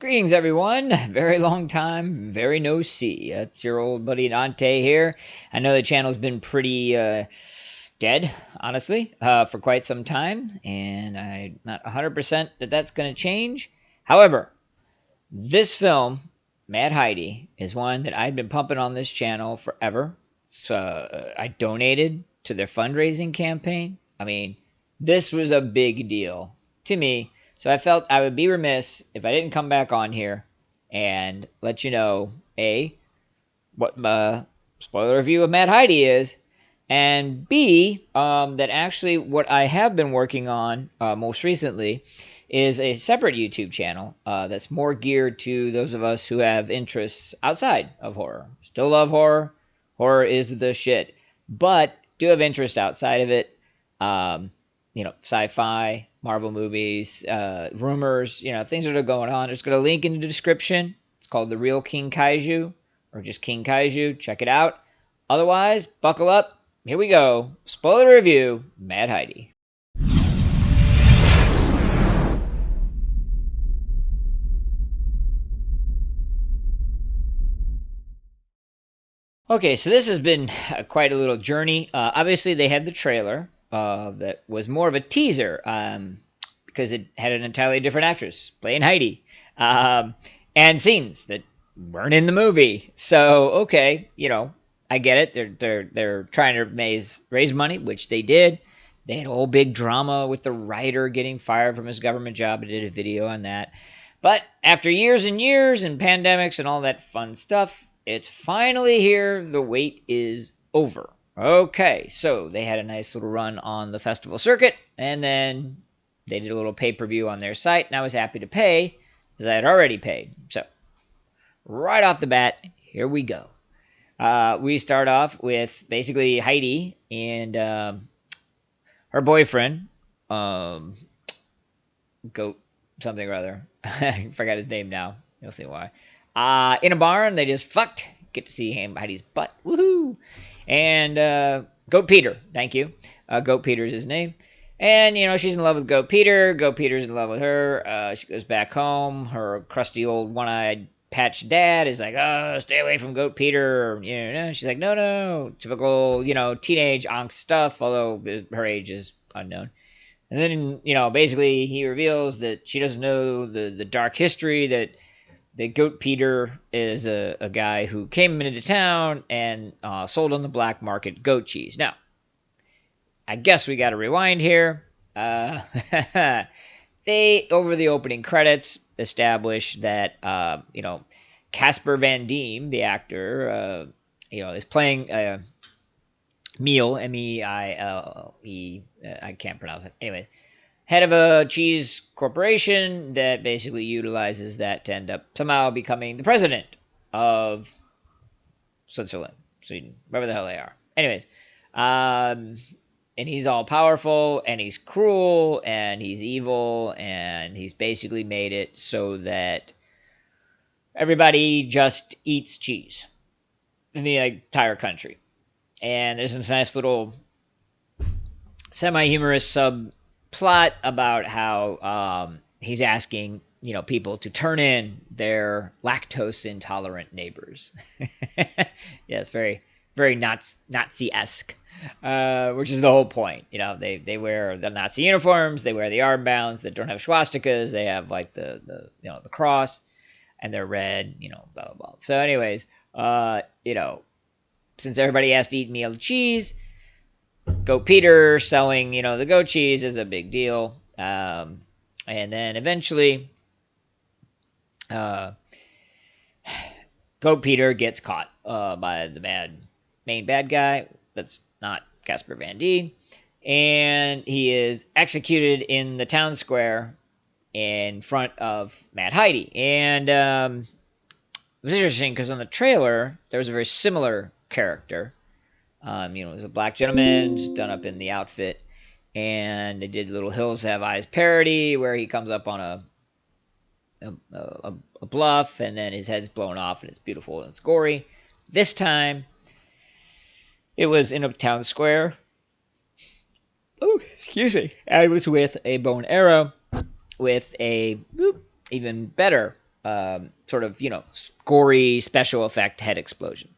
Greetings, everyone. Very long time, very no see. That's your old buddy Dante here. I know the channel's been pretty dead, honestly, for quite some time, and I'm not 100% that that's going to change. However, this film, Mad Heidi, is one that I've been pumping on this channel forever. So I donated to their fundraising campaign. I mean, this was a big deal to me. So I felt I would be remiss if I didn't come back on here and let you know, A, what my spoiler review of Mad Heidi is, and B, that actually what I have been working on most recently is a separate YouTube channel that's more geared to those of us who have interests outside of horror. Still love horror. Horror is the shit. But do have interest outside of it. Sci-fi, Marvel movies, rumors, things that are going on. It's got a link in the description. It's called The Real King Kaiju or just King Kaiju. Check it out. Otherwise, buckle up. Here we go. Spoiler review, Mad Heidi. Okay, so this has been quite a little journey. Obviously, they had the trailer that was more of a teaser because it had an entirely different actress playing Heidi and scenes that weren't in the movie. So, okay, I get it. They're trying to raise money, which they did. They had a whole big drama with the writer getting fired from his government job. I did a video on that. But after years and years and pandemics and all that fun stuff, it's finally here. The wait is over. Okay, so they had a nice little run on the festival circuit, and then they did a little pay-per-view on their site, and I was happy to pay because I had already paid. So, right off the bat, here we go. We start off with basically Heidi and her boyfriend, Goat something or other. I forgot his name now. You'll see why. In a barn, they just fucked. Get to see him, Heidi's butt. Woohoo! And Goat Peter, thank you. Goat Peter's his name. And, she's in love with Goat Peter. Goat Peter's in love with her. She goes back home. Her crusty old one-eyed patched dad is like, oh, stay away from Goat Peter. She's like, no. Typical, teenage angst stuff, although her age is unknown. And then, basically he reveals that she doesn't know the dark history that Goat Peter is a guy who came into town and sold on the black market goat cheese. Now, I guess we got to rewind here. They, over the opening credits, establish that, Casper Van Diem, the actor, is playing Meal, M-E-I-L-E, I can't pronounce it. Anyways, head of a cheese corporation that basically utilizes that to end up somehow becoming the president of Switzerland, Sweden, wherever the hell they are. Anyways, and he's all powerful, and he's cruel, and he's evil, and he's basically made it so that everybody just eats cheese in the entire country. And there's this nice little semi-humorous subplot about how he's asking, people to turn in their lactose intolerant neighbors. Yeah, it's very, very Nazi-esque, which is the whole point. They wear the Nazi uniforms, they wear the armbands that don't have swastikas, they have like the cross, and they're red, blah blah blah. So, anyways, since everybody has to eat meal cheese, Goat Peter selling, the goat cheese is a big deal. And then eventually, Goat Peter gets caught by the main bad guy. That's not Casper Van Dien. And he is executed in the town square in front of Mad Heidi. And it was interesting because on the trailer, there was a very similar character. It was a black gentleman done up in the outfit, and they did Little Hills Have Eyes parody where he comes up on a bluff, and then his head's blown off, and it's beautiful and it's gory. This time, it was in a town square. Oh, excuse me. I was with a bow and arrow with a even better sort of, gory special effect head explosion.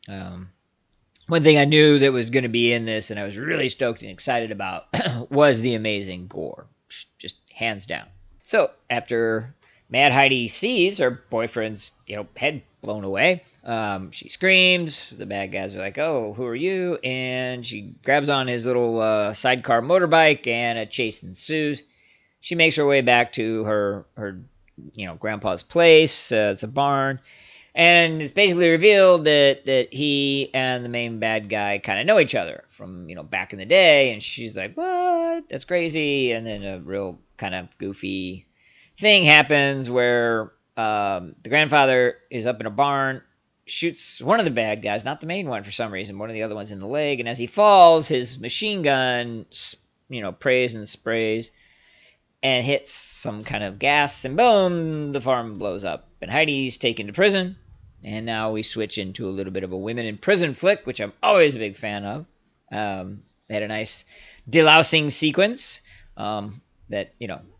Um, one thing I knew that was going to be in this, and I was really stoked and excited about, was the amazing gore, just hands down. So after Mad Heidi sees her boyfriend's, head blown away, she screams. The bad guys are like, "Oh, who are you?" And she grabs on his little sidecar motorbike, and a chase ensues. She makes her way back to her grandpa's place. It's a barn, and it's basically revealed that he and the main bad guy kind of know each other from back in the day. And she's like, "What? That's crazy!" And then a real kind of goofy thing happens where the grandfather is up in a barn, shoots one of the bad guys, not the main one for some reason, one of the other ones in the leg, and as he falls, his machine gun prays and sprays and hits some kind of gas, and boom, the farm blows up. And Heidi's taken to prison, and now we switch into a little bit of a women in prison flick, which I'm always a big fan of. They had a nice delousing sequence that,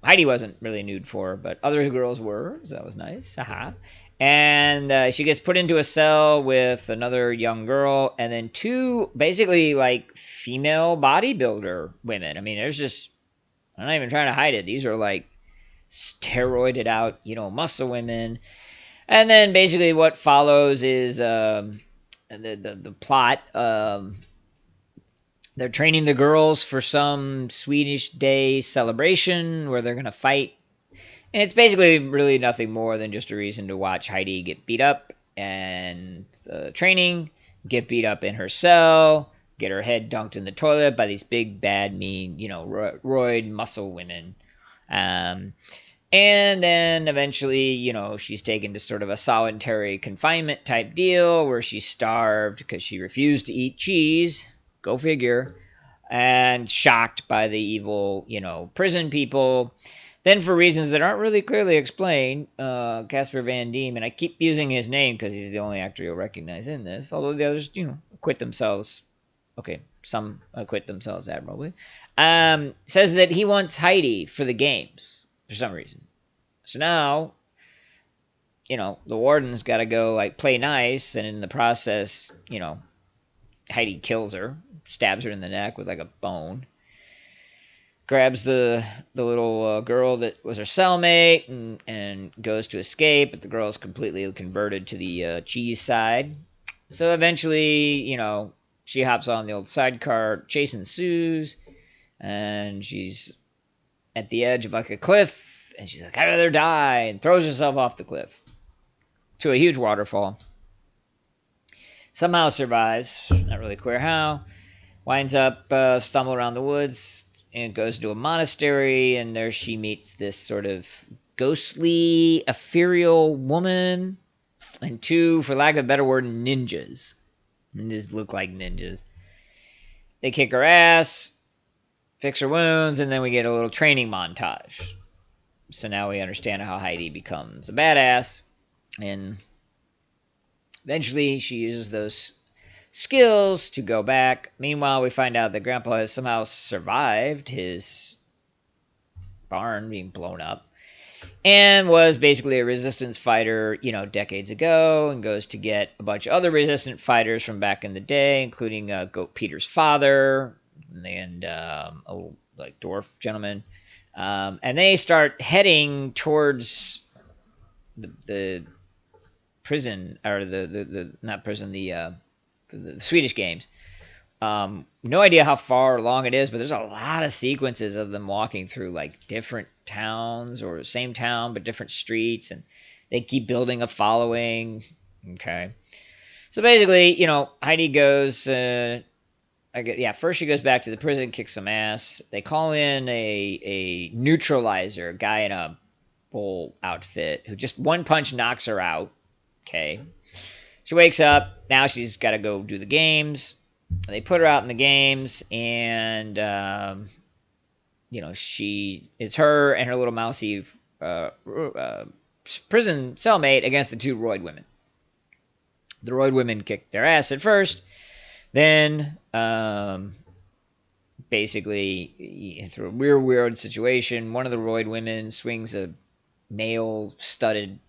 Heidi wasn't really nude for, but other girls were, so that was nice. Haha. And she gets put into a cell with another young girl, and then two basically like female bodybuilder women. I mean, there's just, I'm not even trying to hide it. These are like steroided out, muscle women. And then basically what follows is the plot. They're training the girls for some Swedish Day celebration where they're going to fight. And it's basically really nothing more than just a reason to watch Heidi get beat up and training, get beat up in her cell, get her head dunked in the toilet by these big, bad, mean, roid muscle women. And then eventually, she's taken to sort of a solitary confinement type deal where she's starved because she refused to eat cheese. Go figure. And shocked by the evil, prison people. Then, for reasons that aren't really clearly explained, Casper Van Diem, and I keep using his name because he's the only actor you'll recognize in this, although the others, acquit themselves. Okay, some acquit themselves admirably. Says that he wants Heidi for the games for some reason. So now, the warden's got to go like play nice, and in the process, Heidi kills her, stabs her in the neck with like a bone, grabs the little girl that was her cellmate and goes to escape, but the girl's completely converted to the cheese side. So eventually, she hops on the old sidecar, chase ensues, and she's at the edge of like a cliff, and she's like, "I'd rather die," and throws herself off the cliff to a huge waterfall. Somehow survives, not really clear how. Winds up stumbling around the woods and goes to a monastery, and there she meets this sort of ghostly, ethereal woman and two, for lack of a better word, ninjas. Ninjas look like ninjas. They kick her ass, fix her wounds, and then we get a little training montage. So now we understand how Heidi becomes a badass, and eventually she uses those skills to go back. Meanwhile, we find out that Grandpa has somehow survived his barn being blown up and was basically a resistance fighter, decades ago, and goes to get a bunch of other resistant fighters from back in the day, including Goat Peter's father and a like dwarf gentleman. And they start heading towards the prison, or the not prison, the Swedish games. No idea how far along it is, but there's a lot of sequences of them walking through like different towns or same town but different streets, and they keep building a following. Okay, so basically, Heidi goes. First she goes back to the prison, kicks some ass. They call in a neutralizer guy in a bull outfit who just one punch knocks her out. Okay. She wakes up. Now she's got to go do the games. They put her out in the games, and it's her and her little mousy prison cellmate against the two Roid women. The Roid women kicked their ass at first, then basically through a weird situation, one of the Roid women swings a nail-studded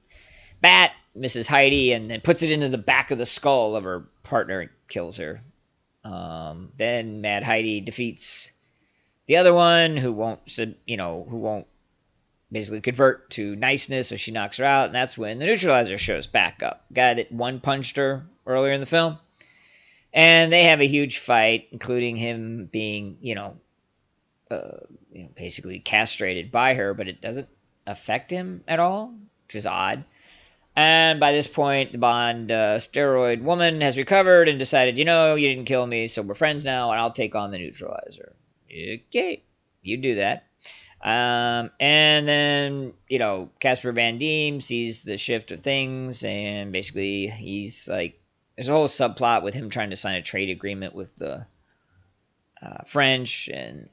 bat, Mrs. Heidi, and then puts it into the back of the skull of her partner and kills her. Then Mad Heidi defeats the other one, who won't basically convert to niceness, so she knocks her out, and that's when the neutralizer shows back up. The guy that one punched her earlier in the film. And they have a huge fight, including him being, basically castrated by her, but it doesn't affect him at all, which is odd. And by this point, the Bond steroid woman has recovered and decided, you didn't kill me, so we're friends now, and I'll take on the neutralizer. Okay, you do that. And then, Casper Van Diem sees the shift of things, and basically he's like, there's a whole subplot with him trying to sign a trade agreement with the French, and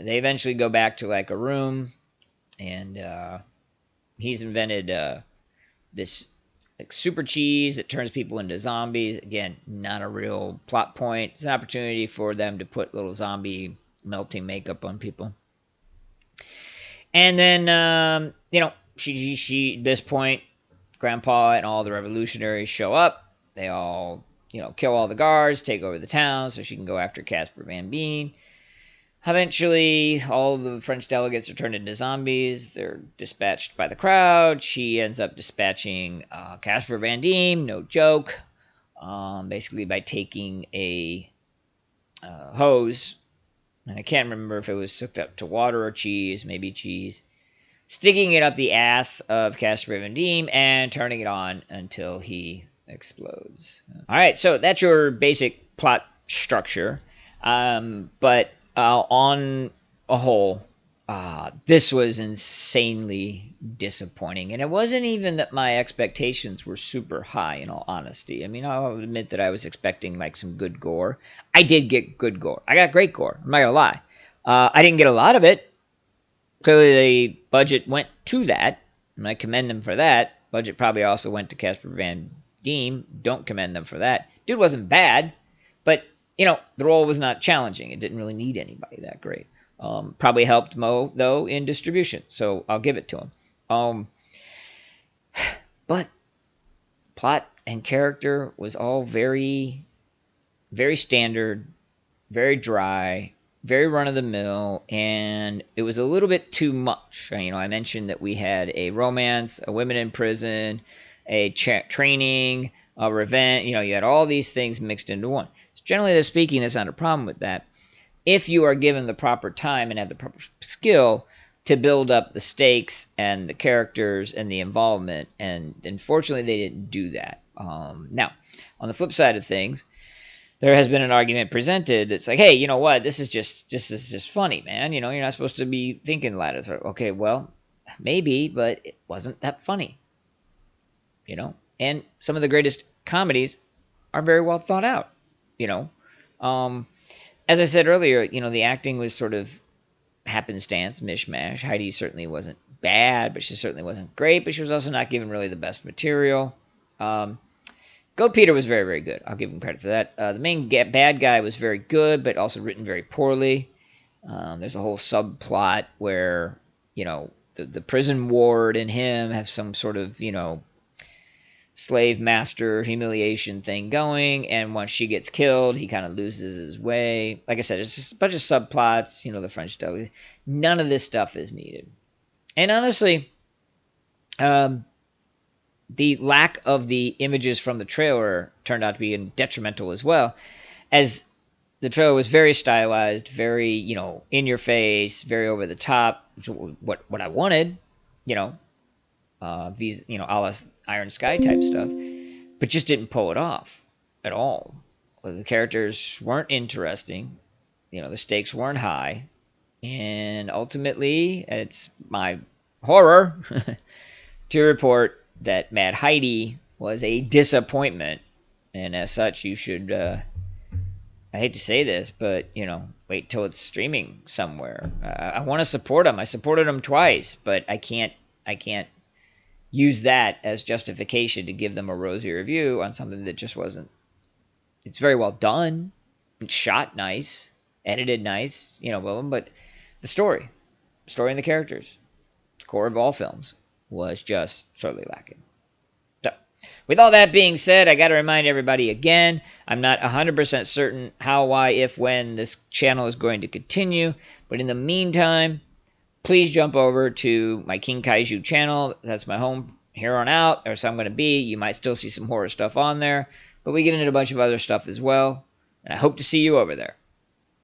they eventually go back to like a room, and he's invented this like super cheese that turns people into zombies. Again, not a real plot point. It's an opportunity for them to put little zombie melting makeup on people. And then, she at this point, Grandpa and all the revolutionaries show up. They all, kill all the guards, take over the town so she can go after Casper Van Dien. Eventually, all the French delegates are turned into zombies. They're dispatched by the crowd. She ends up dispatching Casper Van Dien, no joke, basically by taking a hose, and I can't remember if it was hooked up to water or cheese, maybe cheese, sticking it up the ass of Casper Van Dien and turning it on until he explodes. All right, so that's your basic plot structure. But on a whole, this was insanely disappointing. And it wasn't even that my expectations were super high, in all honesty. I mean, I'll admit that I was expecting like some good gore. I did get good gore. I got great gore. I'm not going to lie. I didn't get a lot of it. Clearly, the budget went to that, and I commend them for that. Budget probably also went to Casper Van Dien. Don't commend them for that. Dude wasn't bad, but, the role was not challenging. It didn't really need anybody that great. Probably helped Mo, though, in distribution, so I'll give it to him. But plot and character was all very, very standard, very dry, very run-of-the-mill, and it was a little bit too much. I mentioned that we had a romance, a women in prison, a training, a revenge. You had all these things mixed into one. So generally speaking, there's not a problem with that if you are given the proper time and have the proper skill to build up the stakes and the characters and the involvement. And unfortunately, they didn't do that. Now, on the flip side of things, there has been an argument presented that's like, hey, you know what? This is just funny, man. You're not supposed to be thinking that. Okay, well, maybe, but it wasn't that funny. And some of the greatest comedies are very well thought out. As I said earlier, the acting was sort of happenstance, mishmash. Heidi certainly wasn't bad, but she certainly wasn't great, but she was also not given really the best material. Goat Peter was very, very good. I'll give him credit for that. The main bad guy was very good, but also written very poorly. There's a whole subplot where, the prison ward and him have some sort of, slave master humiliation thing going, and once she gets killed, he kind of loses his way. Like I said, it's just a bunch of subplots, the French devil. None of this stuff is needed. And honestly, the lack of the images from the trailer turned out to be detrimental as well, as the trailer was very stylized, very, in your face, very over the top, what I wanted, these, a la Iron Sky type stuff, but just didn't pull it off at all. The characters weren't interesting, the stakes weren't high, and ultimately, it's my horror to report that Mad Heidi was a disappointment, and as such, you should, I hate to say this, but, wait till it's streaming somewhere. I want to support him. I supported him twice, but I can't use that as justification to give them a rosy review on something that just wasn't. It's very well done. It's shot nice, edited nice, but the story and the characters, the core of all films, was just sorely lacking. with all that being said, I got to remind everybody again, I'm not 100% certain how, why, if, when this channel is going to continue. But in the meantime, please jump over to my King Kaiju channel. That's my home here on out. That's how I'm going to be. You might still see some horror stuff on there. But we get into a bunch of other stuff as well. And I hope to see you over there.